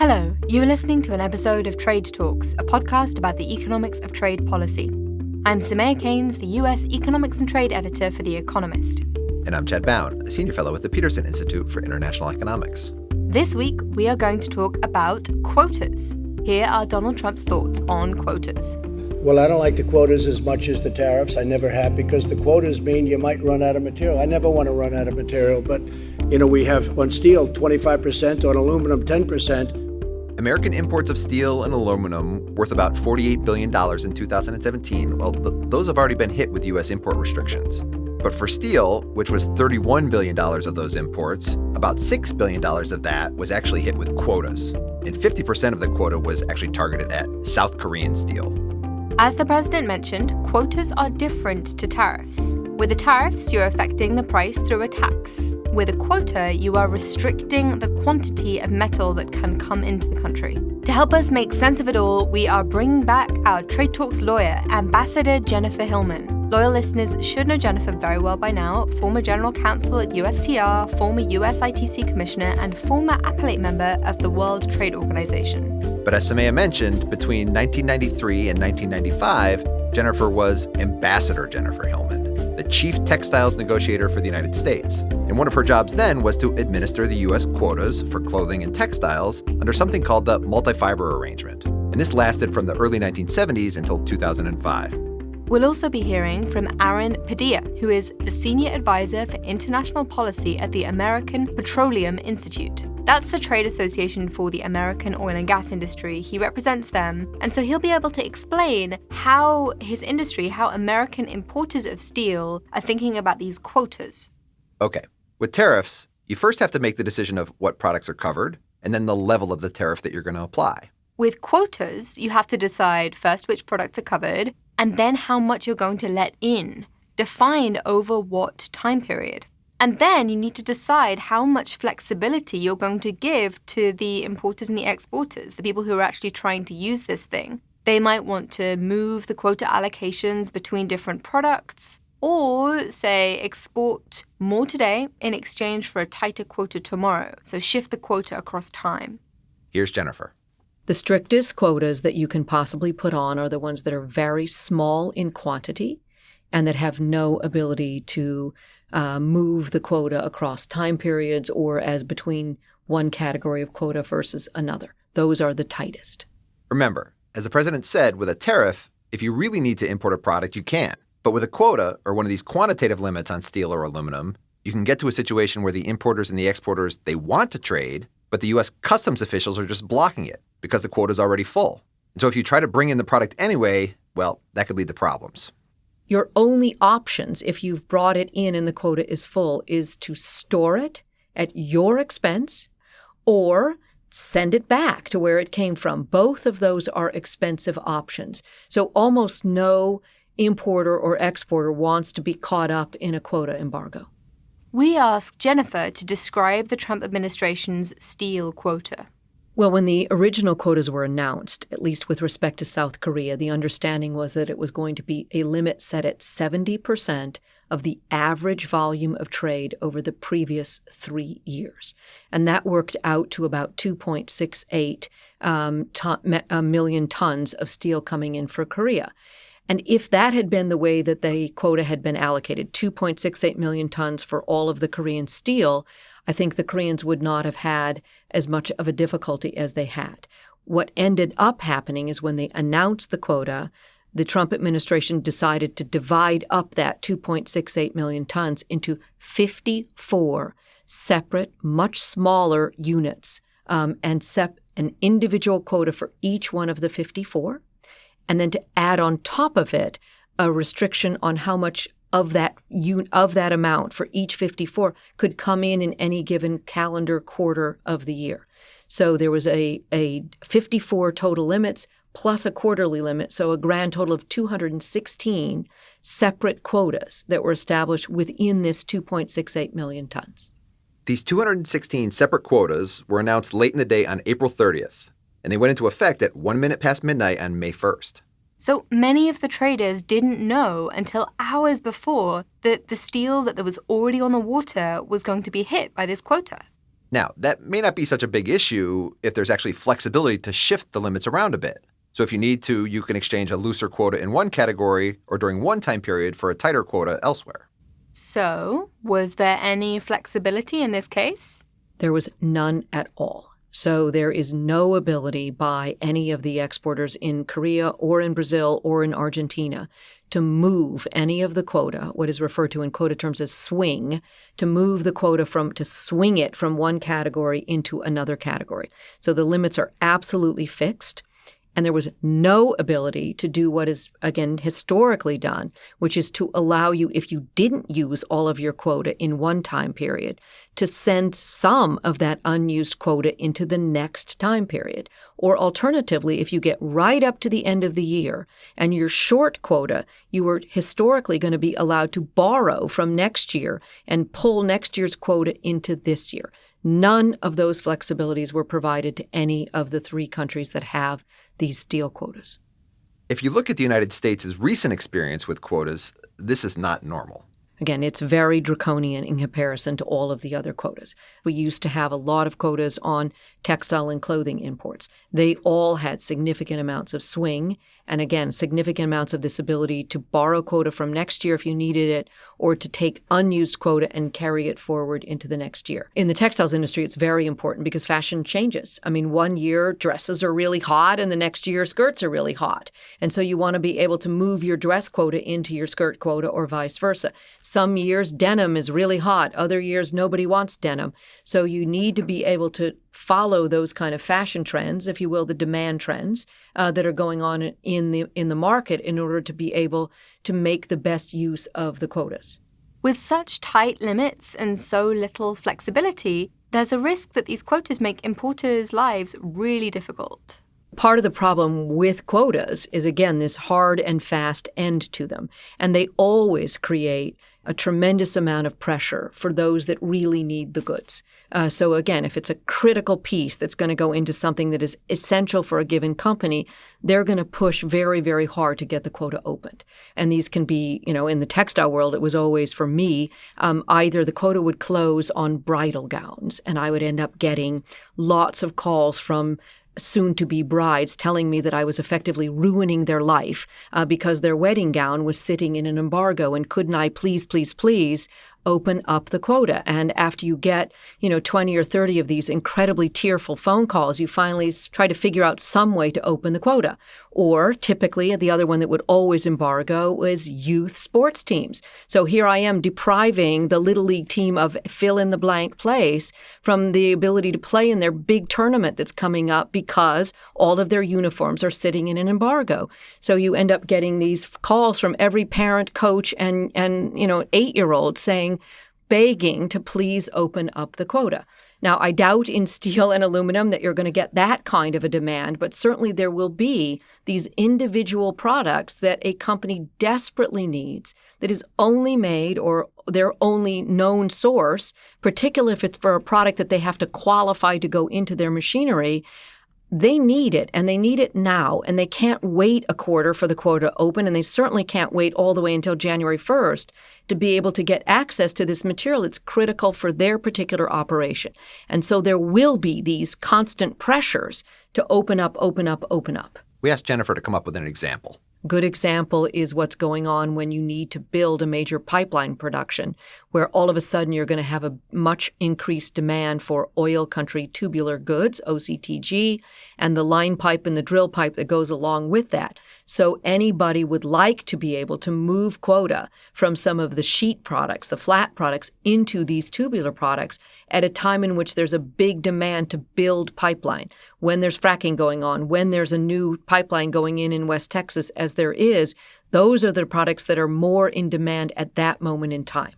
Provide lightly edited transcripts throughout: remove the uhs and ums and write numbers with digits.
Hello, you are listening to an episode of Trade Talks, a podcast about the economics of trade policy. I'm Samaya Keynes, the US Economics and Trade Editor for The Economist. And I'm Chad Bown, a senior fellow at the Peterson Institute for International Economics. This week, we are going to talk about quotas. Here are Donald Trump's thoughts on quotas. Well, I don't like the quotas as much as the tariffs. I never have, because the quotas mean you might run out of material. I never want to run out of material, but, we have on steel 25%, on aluminum 10%. American imports of steel and aluminum worth about $48 billion in 2017. Well, those have already been hit with U.S. import restrictions. But for steel, which was $31 billion of those imports, about $6 billion of that was actually hit with quotas. And 50% of the quota was actually targeted at South Korean steel. As the president mentioned, quotas are different to tariffs. With the tariffs, you're affecting the price through a tax. With a quota, you are restricting the quantity of metal that can come into the country. To help us make sense of it all, we are bringing back our Trade Talks lawyer, Ambassador Jennifer Hillman. Loyal listeners should know Jennifer very well by now, former general counsel at USTR, former US ITC commissioner, and former appellate member of the World Trade Organization. But as Samaya mentioned, between 1993 and 1995, Jennifer was Ambassador Jennifer Hillman, the chief textiles negotiator for the United States. And one of her jobs then was to administer the U.S. quotas for clothing and textiles under something called the multi-fiber arrangement. And this lasted from the early 1970s until 2005. We'll also be hearing from Aaron Padilla, who is the Senior Advisor for International Policy at the American Petroleum Institute. That's the trade association for the American oil and gas industry. He represents them, and so he'll be able to explain how his industry, how American importers of steel are thinking about these quotas. Okay, with tariffs, you first have to make the decision of what products are covered, and then the level of the tariff that you're going to apply. With quotas, you have to decide first which products are covered, and then how much you're going to let in, defined over what time period. And then you need to decide how much flexibility you're going to give to the importers and the exporters, the people who are actually trying to use this thing. They might want to move the quota allocations between different products, or, say, export more today in exchange for a tighter quota tomorrow. So shift the quota across time. Here's Jennifer. The strictest quotas that you can possibly put on are the ones that are very small in quantity and that have no ability to move the quota across time periods or as between one category of quota versus another. Those are the tightest. Remember, as the president said, with a tariff, if you really need to import a product, you can. But with a quota, or one of these quantitative limits on steel or aluminum, you can get to a situation where the importers and the exporters, they want to trade, but the U.S. customs officials are just blocking it because the quota is already full. And so if you try to bring in the product anyway, well, that could lead to problems. Your only options, if you've brought it in and the quota is full, is to store it at your expense or send it back to where it came from. Both of those are expensive options. So almost no importer or exporter wants to be caught up in a quota embargo. We asked Jennifer to describe the Trump administration's steel quota. Well, when the original quotas were announced, at least with respect to South Korea, the understanding was that it was going to be a limit set at 70% of the average volume of trade over the previous 3 years. And that worked out to about 2.68 million tons of steel coming in for Korea. And if that had been the way that the quota had been allocated, 2.68 million tons for all of the Korean steel, I think the Koreans would not have had as much of a difficulty as they had. What ended up happening is when they announced the quota, the Trump administration decided to divide up that 2.68 million tons into 54 separate, much smaller units, and set an individual quota for each one of the 54. And then to add on top of it a restriction on how much of that amount for each 54 could come in any given calendar quarter of the year. So there was a 54 total limits plus a quarterly limit, so a grand total of 216 separate quotas that were established within this 2.68 million tons. These 216 separate quotas were announced late in the day on April 30th, and they went into effect at 1 minute past midnight on May 1st. So many of the traders didn't know until hours before that the steel that was already on the water was going to be hit by this quota. Now, that may not be such a big issue if there's actually flexibility to shift the limits around a bit. So if you need to, you can exchange a looser quota in one category or during one time period for a tighter quota elsewhere. So, was there any flexibility in this case? There was none at all. So there is no ability by any of the exporters in Korea or in Brazil or in Argentina to move any of the quota, what is referred to in quota terms as swing, to move the quota to swing it from one category into another category. So the limits are absolutely fixed. And there was no ability to do what is, again, historically done, which is to allow you, if you didn't use all of your quota in one time period, to send some of that unused quota into the next time period. Or alternatively, if you get right up to the end of the year and you're short quota, you were historically going to be allowed to borrow from next year and pull next year's quota into this year. None of those flexibilities were provided to any of the three countries that have these steel quotas. If you look at the United States' recent experience with quotas, this is not normal. Again, it's very draconian in comparison to all of the other quotas. We used to have a lot of quotas on textile and clothing imports. They all had significant amounts of swing, and again, significant amounts of this ability to borrow quota from next year if you needed it, or to take unused quota and carry it forward into the next year. In the textiles industry, it's very important because fashion changes. I mean, one year dresses are really hot and the next year skirts are really hot. And so you want to be able to move your dress quota into your skirt quota or vice versa. Some years denim is really hot. Other years nobody wants denim. So you need to be able to follow those kind of fashion trends, if you will, the demand trends that are going on in the market in order to be able to make the best use of the quotas. With such tight limits and so little flexibility, there's a risk that these quotas make importers' lives really difficult. Part of the problem with quotas is, again, this hard and fast end to them. And they always create a tremendous amount of pressure for those that really need the goods. So again, if it's a critical piece that's going to go into something that is essential for a given company, they're going to push very, very hard to get the quota opened. And these can be, in the textile world, it was always, for me, either the quota would close on bridal gowns, and I would end up getting lots of calls from soon-to-be brides telling me that I was effectively ruining their life because their wedding gown was sitting in an embargo, and couldn't I please open up the quota. And after you get, 20 or 30 of these incredibly tearful phone calls, you finally try to figure out some way to open the quota. Or typically, the other one that would always embargo was youth sports teams. So here I am depriving the Little League team of fill-in-the-blank place from the ability to play in their big tournament that's coming up because all of their uniforms are sitting in an embargo. So you end up getting these calls from every parent, coach, and 8-year-old begging to please open up the quota. Now, I doubt in steel and aluminum that you're going to get that kind of a demand, but certainly there will be these individual products that a company desperately needs that is only made or their only known source, particularly if it's for a product that they have to qualify to go into their machinery. They need it, and they need it now, and they can't wait a quarter for the quota to open, and they certainly can't wait all the way until January 1st to be able to get access to this material. It's critical for their particular operation. And so there will be these constant pressures to open up. We asked Jennifer to come up with an example. Good example is what's going on when you need to build a major pipeline production, where all of a sudden you're going to have a much increased demand for oil country tubular goods, OCTG, and the line pipe and the drill pipe that goes along with that. So anybody would like to be able to move quota from some of the sheet products, the flat products, into these tubular products at a time in which there's a big demand to build pipeline. When there's fracking going on, when there's a new pipeline going in West Texas, as there is, those are the products that are more in demand at that moment in time.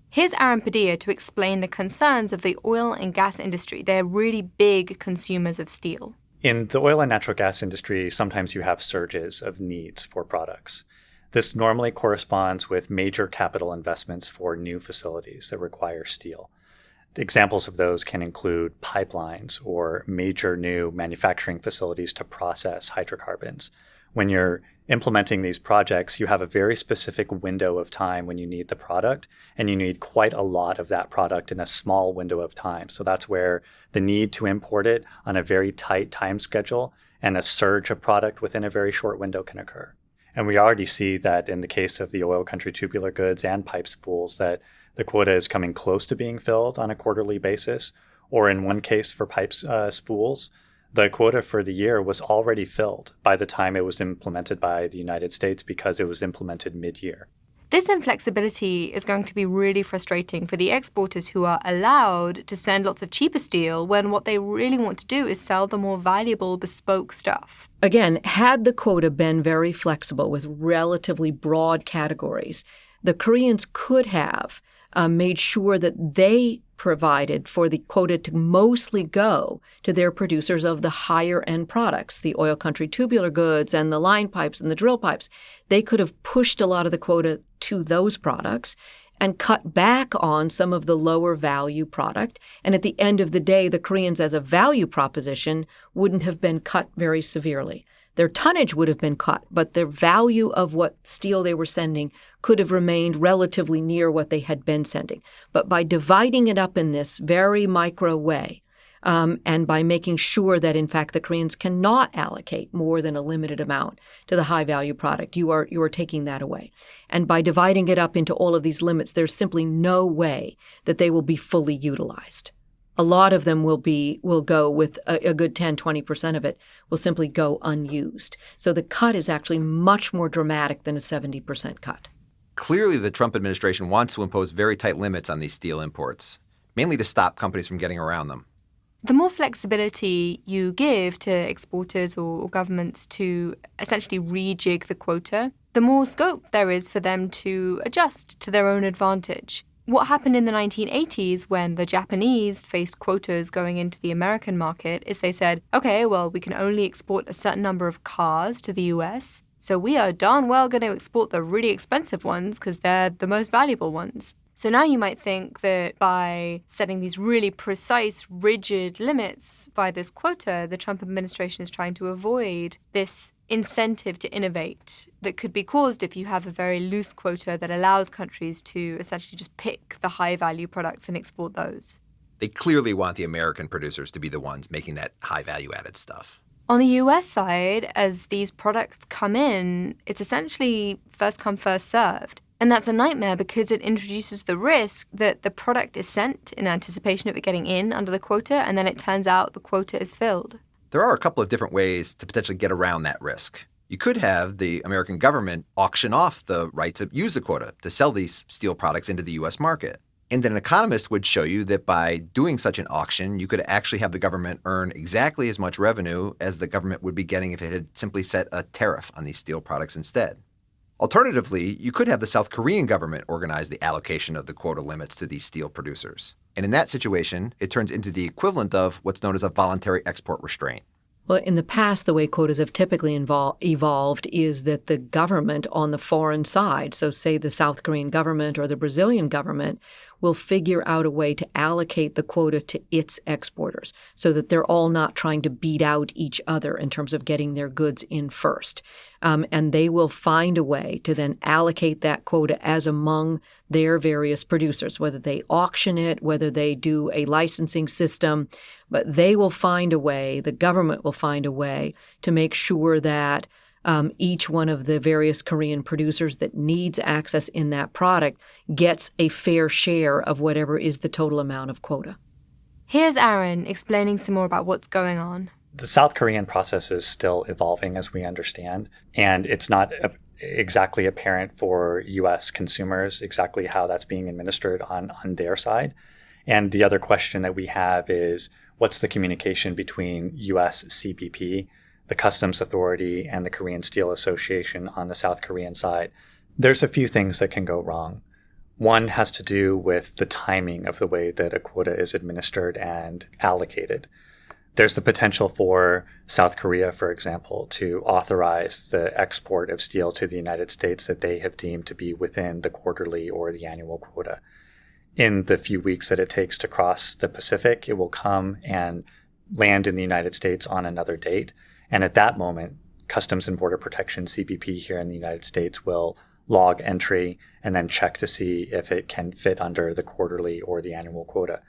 Here's Aaron Padilla to explain the concerns of the oil and gas industry. They're really big consumers of steel. In the oil and natural gas industry, sometimes you have surges of needs for products. This normally corresponds with major capital investments for new facilities that require steel. The examples of those can include pipelines or major new manufacturing facilities to process hydrocarbons, When you're implementing these projects, you have a very specific window of time when you need the product, and you need quite a lot of that product in a small window of time. So that's where the need to import it on a very tight time schedule and a surge of product within a very short window can occur. And we already see that in the case of the oil country tubular goods and pipe spools, that the quota is coming close to being filled on a quarterly basis, or in one case for pipes spools, the quota for the year was already filled by the time it was implemented by the United States because it was implemented mid-year. This inflexibility is going to be really frustrating for the exporters who are allowed to send lots of cheaper steel when what they really want to do is sell the more valuable bespoke stuff. Again, had the quota been very flexible with relatively broad categories, the Koreans could have made sure that they provided for the quota to mostly go to their producers of the higher end products, the oil country tubular goods and the line pipes and the drill pipes. They could have pushed a lot of the quota to those products and cut back on some of the lower value product. And at the end of the day, the Koreans as a value proposition wouldn't have been cut very severely. Their tonnage would have been cut, but their value of what steel they were sending could have remained relatively near what they had been sending. But by dividing it up in this very micro way, and by making sure that, in fact, the Koreans cannot allocate more than a limited amount to the high-value product, you are taking that away. And by dividing it up into all of these limits, there's simply no way that they will be fully utilized. A lot of them will go with a good 10, 20% of it will simply go unused. So the cut is actually much more dramatic than a 70% cut. Clearly, the Trump administration wants to impose very tight limits on these steel imports, mainly to stop companies from getting around them. The more flexibility you give to exporters or governments to essentially rejig the quota, the more scope there is for them to adjust to their own advantage. What happened in the 1980s when the Japanese faced quotas going into the American market is they said, okay, well, we can only export a certain number of cars to the US, so we are darn well going to export the really expensive ones because they're the most valuable ones. So now you might think that by setting these really precise, rigid limits by this quota, the Trump administration is trying to avoid this incentive to innovate that could be caused if you have a very loose quota that allows countries to essentially just pick the high-value products and export those. They clearly want the American producers to be the ones making that high-value-added stuff. On the US side, as these products come in, it's essentially first come, first served. And that's a nightmare because it introduces the risk that the product is sent in anticipation of it getting in under the quota, and then it turns out the quota is filled. There are a couple of different ways to potentially get around that risk. You could have the American government auction off the right to use the quota to sell these steel products into the U.S. market. And an economist would show you that by doing such an auction, you could actually have the government earn exactly as much revenue as the government would be getting if it had simply set a tariff on these steel products instead. Alternatively, you could have the South Korean government organize the allocation of the quota limits to these steel producers. And in that situation, it turns into the equivalent of what's known as a voluntary export restraint. Well, in the past, the way quotas have typically evolved is that the government on the foreign side, so say the South Korean government or the Brazilian government, will figure out a way to allocate the quota to its exporters so that they're all not trying to beat out each other in terms of getting their goods in first. And they will find a way to then allocate that quota as among their various producers, whether they auction it, whether they do a licensing system. But they will find a way, the government will find a way to make sure that each one of the various Korean producers that needs access in that product gets a fair share of whatever is the total amount of quota. Here's Aaron explaining some more about what's going on. The South Korean process is still evolving, as we understand, and it's not exactly apparent for U.S. consumers exactly how that's being administered on their side. And the other question that we have is, what's the communication between U.S. CBP, the Customs Authority, and the Korean Steel Association on the South Korean side? There's a few things that can go wrong. One has to do with the timing of the way that a quota is administered and allocated. There's the potential for South Korea, for example, to authorize the export of steel to the United States that they have deemed to be within the quarterly or the annual quota. In the few weeks that it takes to cross the Pacific, it will come and land in the United States on another date. And at that moment, Customs and Border Protection, CBP, here in the United States will log entry and then check to see if it can fit under the quarterly or the annual quota.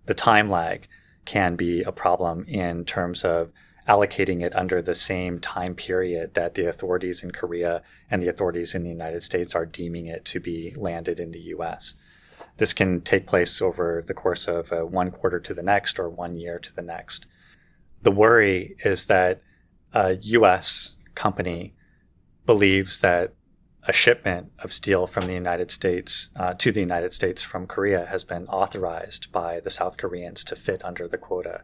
The time lag can be a problem in terms of allocating it under the same time period that the authorities in Korea and the authorities in the United States are deeming it to be landed in the U.S. This can take place over the course of 1 quarter to the next or 1 year to the next. The worry is that a U.S. company believes that a shipment of steel from the United States to the United States from Korea has been authorized by the South Koreans to fit under the quota.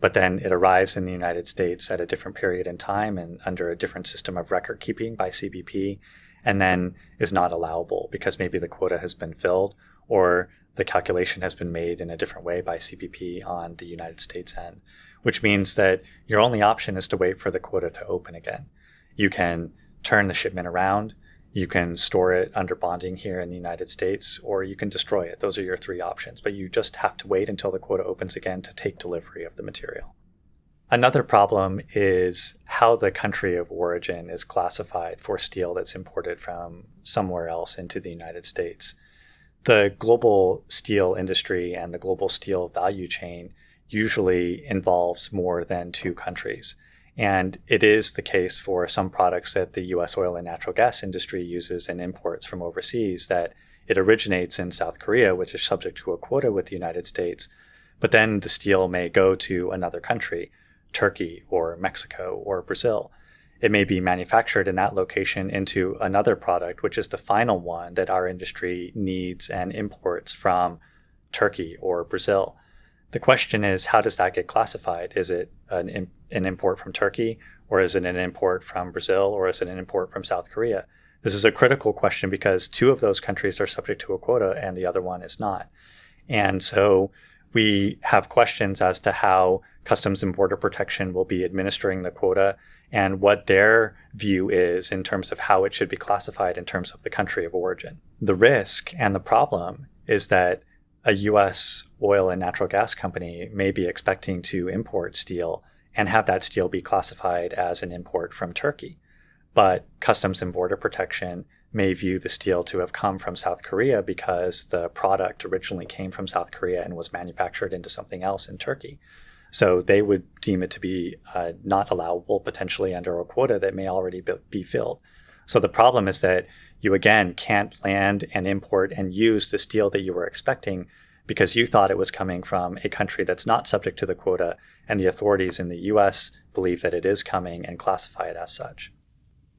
But then it arrives in the United States at a different period in time and under a different system of record keeping by CBP, and then is not allowable because maybe the quota has been filled or the calculation has been made in a different way by CBP on the United States end, which means that your only option is to wait for the quota to open again. You can turn the shipment around, you can store it under bonding here in the United States, or you can destroy it. Those are your 3 options, but you just have to wait until the quota opens again to take delivery of the material. Another problem is how the country of origin is classified for steel that's imported from somewhere else into the United States. The global steel industry and the global steel value chain usually involves more than 2 countries. And it is the case for some products that the U.S. oil and natural gas industry uses and imports from overseas that it originates in South Korea, which is subject to a quota with the United States, but then the steel may go to another country, Turkey or Mexico or Brazil. It may be manufactured in that location into another product, which is the final one that our industry needs and imports from Turkey or Brazil. The question is, how does that get classified? Is it an import from Turkey, or is it an import from Brazil, or is it an import from South Korea? This is a critical question because 2 of those countries are subject to a quota and the other one is not. And so we have questions as to how Customs and Border Protection will be administering the quota and what their view is in terms of how it should be classified in terms of the country of origin. The risk and the problem is that a U.S. oil and natural gas company may be expecting to import steel and have that steel be classified as an import from Turkey. But Customs and Border Protection may view the steel to have come from South Korea because the product originally came from South Korea and was manufactured into something else in Turkey. So they would deem it to be not allowable potentially under a quota that may already be filled. So the problem is that you, again, can't land and import and use the steel that you were expecting because you thought it was coming from a country that's not subject to the quota, and the authorities in the U.S. believe that it is coming and classify it as such.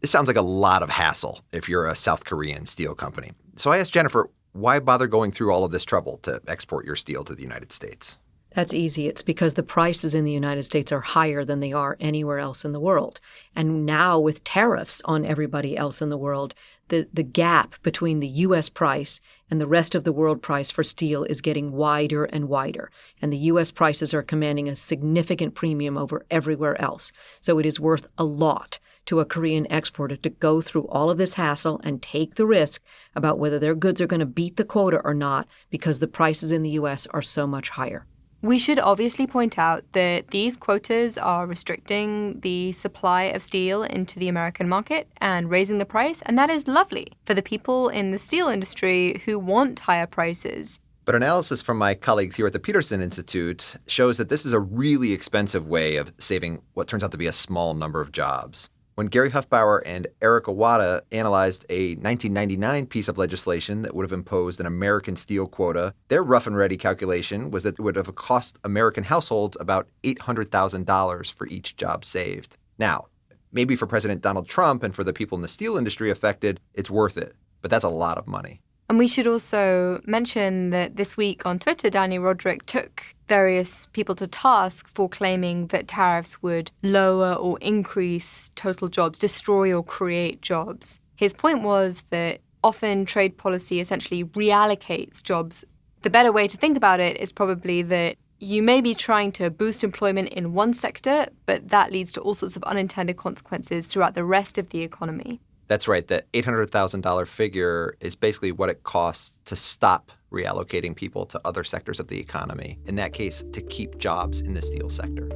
This sounds like a lot of hassle if you're a South Korean steel company. So I asked Jennifer, why bother going through all of this trouble to export your steel to the United States? That's easy. It's because the prices in the United States are higher than they are anywhere else in the world. And now with tariffs on everybody else in the world, the gap between the U.S. price and the rest of the world price for steel is getting wider and wider. And the U.S. prices are commanding a significant premium over everywhere else. So it is worth a lot to a Korean exporter to go through all of this hassle and take the risk about whether their goods are going to beat the quota or not because the prices in the U.S. are so much higher. We should obviously point out that these quotas are restricting the supply of steel into the American market and raising the price, and that is lovely for the people in the steel industry who want higher prices. But analysis from my colleagues here at the Peterson Institute shows that this is a really expensive way of saving what turns out to be a small number of jobs. When Gary Huffbauer and Eric Iwata analyzed a 1999 piece of legislation that would have imposed an American steel quota, their rough and ready calculation was that it would have cost American households about $800,000 for each job saved. Now, maybe for President Donald Trump and for the people in the steel industry affected, it's worth it. But that's a lot of money. And we should also mention that this week on Twitter, Danny Roderick took various people to task for claiming that tariffs would lower or increase total jobs, destroy or create jobs. His point was that often trade policy essentially reallocates jobs. The better way to think about it is probably that you may be trying to boost employment in one sector, but that leads to all sorts of unintended consequences throughout the rest of the economy. That's right. The $800,000 figure is basically what it costs to stop reallocating people to other sectors of the economy. In that case, to keep jobs in the steel sector.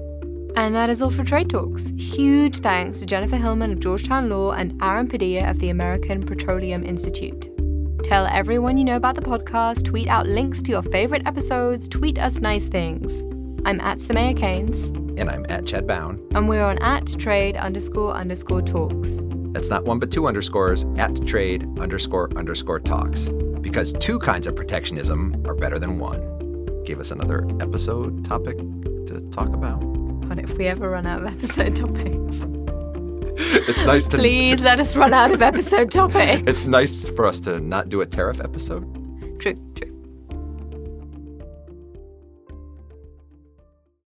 And that is all for Trade Talks. Huge thanks to Jennifer Hillman of Georgetown Law and Aaron Padilla of the American Petroleum Institute. Tell everyone you know about the podcast, tweet out links to your favorite episodes, tweet us nice things. I'm at Samaya Keynes. And I'm at Chad Bown. And we're on @trade__talks. That's not one but two underscores, @trade__talks. Because two kinds of protectionism are better than one. Give us another episode topic to talk about. What if we ever run out of episode topics? It's nice to... Please let us run out of episode topics. It's nice for us to not do a tariff episode. True, true.